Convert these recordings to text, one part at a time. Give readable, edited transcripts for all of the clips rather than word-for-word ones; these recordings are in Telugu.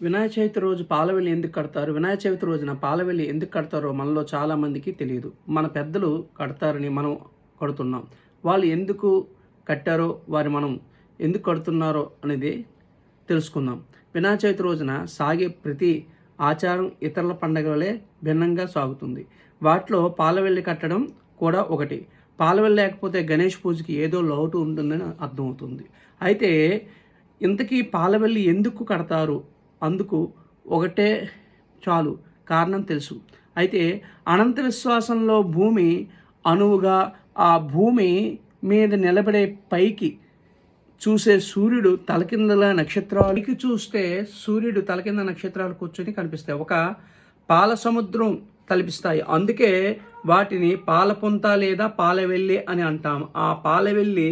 వినాయక చవితి రోజు పాలవెల్లి ఎందుకు కడతారు? వినాయక చవితి రోజున పాలవెల్లి ఎందుకు కడతారో మనలో చాలామందికి తెలియదు. మన పెద్దలు కడతారని మనం కడుతున్నాం. వాళ్ళు ఎందుకు కట్టారో, మనం ఎందుకు కడుతున్నారో అనేది తెలుసుకుందాం. వినాయక చవితి రోజున సాగే ప్రతి ఆచారం ఇతరుల పండుగలే భిన్నంగా సాగుతుంది. వాటిలో పాలవెల్లి కట్టడం కూడా ఒకటి. పాలవెల్లి లేకపోతే గణేష్ పూజకి ఏదో లోటు ఉంటుందని అర్థమవుతుంది. అయితే ఇంతకీ పాలవెల్లి ఎందుకు కడతారు? అందుకు ఒకటే చాలు కారణం తెలుసు. అయితే అనంత విశ్వాసంలో భూమి అణువుగా, ఆ భూమి మీద నిలబడే పైకి చూసే సూర్యుడు తలకిందల నక్షత్రాలకి చూస్తే సూర్యుడు తలకింద నక్షత్రాలు కూర్చొని కనిపిస్తాయి. ఒక పాల సముద్రం తలపిస్తాయి. అందుకే వాటిని పాలపుంత లేదా పాలవెల్లి అని అంటాం. ఆ పాలవెల్లి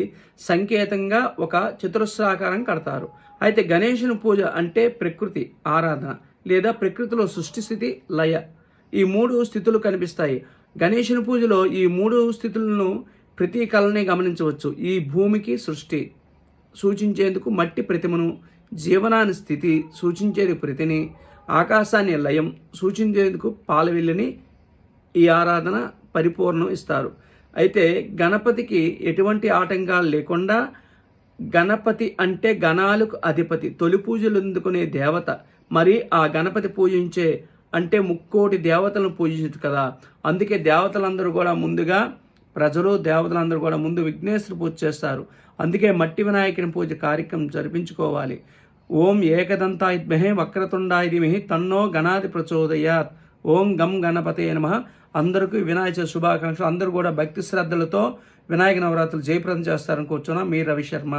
సంకేతంగా ఒక చతురస్రాకారం కడతారు. అయితే గణేశుని పూజ అంటే ప్రకృతి ఆరాధన లేదా ప్రకృతిలో సృష్టి స్థితి లయ, ఈ మూడు స్థితులు కనిపిస్తాయి. గణేశుని పూజలో ఈ మూడు స్థితులను ప్రతీకలనే గమనించవచ్చు. ఈ భూమికి సృష్టి సూచించేందుకు మట్టి ప్రతిమను, జీవనాన్ని స్థితి సూచించేది ప్రతిని, ఆకాశాన్ని లయం సూచించేందుకు పాలవెల్లిని ఈ ఆరాధన పరిపూర్ణం ఇస్తారు. అయితే గణపతికి ఎటువంటి ఆటంకాలు లేకుండా, గణపతి అంటే గణాలకు అధిపతి, తొలి పూజలు అందుకునే దేవత, మరి ఆ గణపతి పూజించే అంటే ముక్కోటి దేవతలను పూజించదు కదా. అందుకే దేవతలందరూ కూడా ముందుగా, దేవతలందరూ కూడా ముందు విఘ్నేశ్వర పూజ చేస్తారు. అందుకే మట్టి వినాయకుని పూజ కార్యక్రమం జరిపించుకోవాలి. ఓం ఏకదంతాయ విద్మహే వక్రతుండాయ ధీమహి తన్నో గణాది ప్రచోదయాత్. ఓం గం గణపతే నమః. అందరికీ వినాయక శుభాకాంక్షలు. అందరూ కూడా భక్తి శ్రద్ధలతో వినాయక నవరాత్రులు జయప్రదం చేస్తారని కూర్చున్నాం. మీ రవిశర్మ.